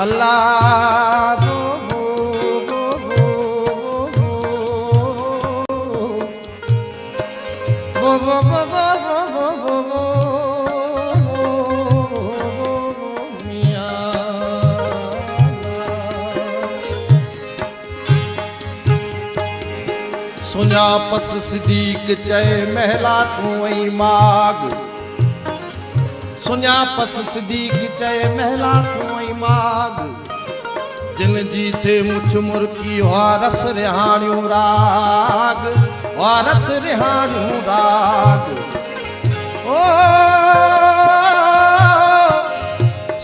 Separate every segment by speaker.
Speaker 1: अल्लाह सुञापस सिद्दीक़ चए महला तूं ऐं माग सुञापस सिद्दीक़ चए महला तूं ऐं माग जिन जी थे मुछ मुर्की वारस रिहाणियूं राग वारस रिहाणियूं राग ओ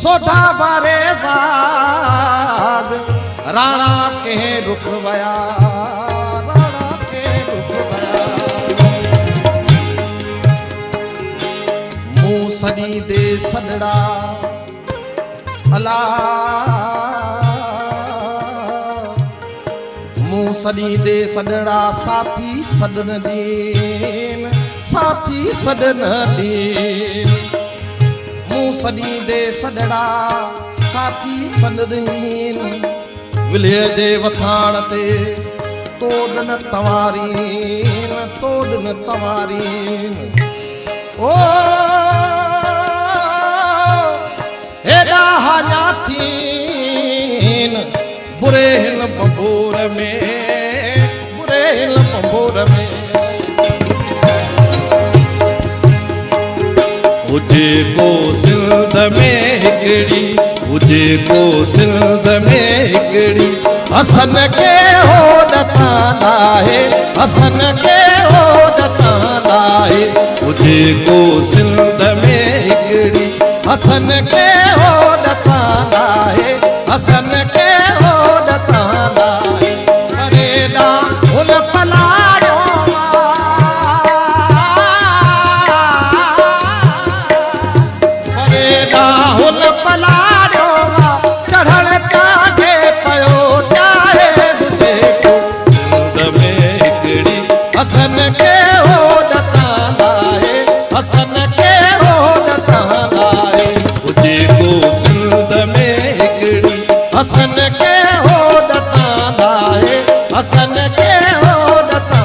Speaker 1: सोधा बारे बाग राणा के रुख वया सदी दे सदड़ा अला मुँह सदी दे सदड़ा साथी सदन दीन साथी सदन दीन मुँह सदी दे सदड़ा साथी सदन दीन विले जे वथाण ते तोड़न तवारीन ओ हेॾा हाजा थीन बुरे हिन बबूर में हुजे को सिंध में हिकिड़ी हुजे को सिंध में हिकिड़ी हसन के हो दता लाहे हसन के हो दता लाहे हुजे को सिंध में हिकिड़ी हसन के हो दता लाहे हसन के हो दता लाहे परेडा हुन पलाड़ो परेडा हुन पलाड़ो चढ़ल काढे पयो चाहे हुजे को सिंध में हिकिड़ी हसन के हो दता लाहे हसन के हो दता लाहे हुजे को सिंध में हिकिड़ी हसन के हो दता लाहे हसन के हो दता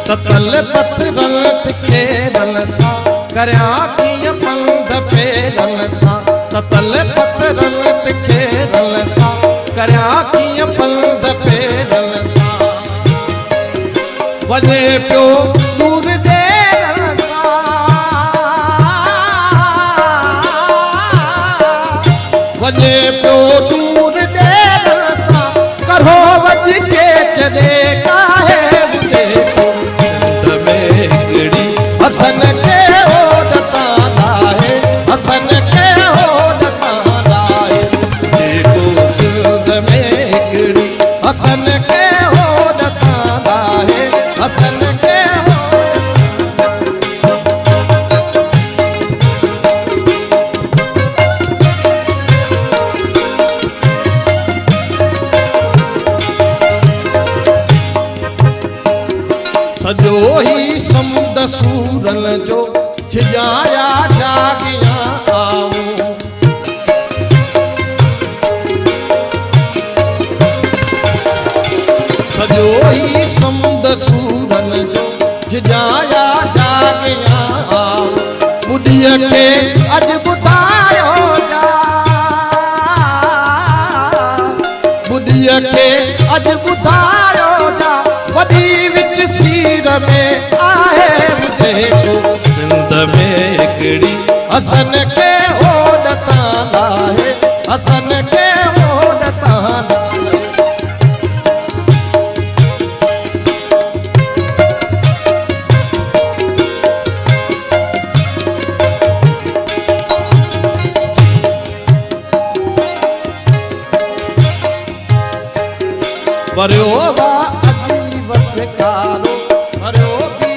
Speaker 1: ततल पत्थरन तिखे रन सा करया कीअं पंध पेरन सा ततल पत्थरन तिखे रन सा करया कीअं पंध पेरन सा वञे पियो दूर देरन सा वञे पियो दूर देरन सा करो वज के चले काहे हसन के हो दता लाहे हसन के हो दता लाहे देखो सिंध में हिकिड़ी हसन के हो दता लाहे हसन के हो सजो ही समुंद सूरन जो छिजाया जागिया आऊं सजो ही समुंद सूरन जो छिजाया जागिया आऊं बुढ़ीअ खे अॼु ॿुधायो जा बुढ़ीअ खे अॼु ॿुधायो जा वॾी विच सीर में आहे मुझे को सिंध में हिकिड़ी हसन के हो दता लाहे हसन के हो दता लाहे वरियो वा अजीब से कारो वरियो भी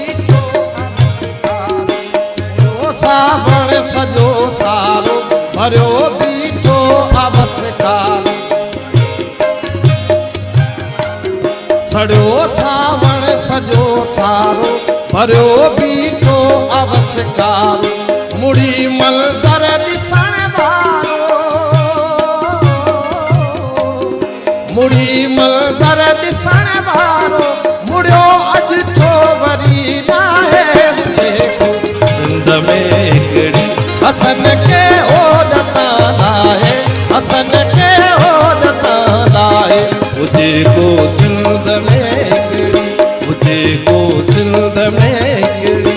Speaker 1: को सिंध में हिकिड़ी, हुजे को सिंध में हिकिड़ी।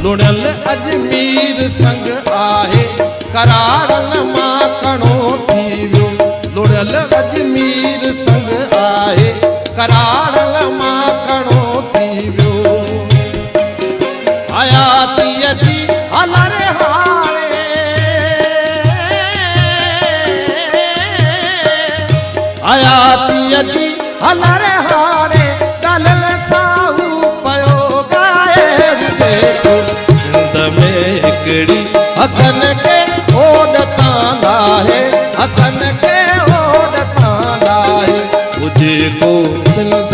Speaker 1: लुणियल अजमेर संग आहे, कराड़न मां कणो थी वियो। लुणियल अजमेर संग आहे, कराड़न मां कणो थी वियो। हयातीअ जी हलर हारे, हयातीअ जी हलर हारे, दलल साहू पयो गाए। सिंध में हिकिड़ी हसन के ओड तांदा है, हसन के ओड तांदा है। हुजे को सिंध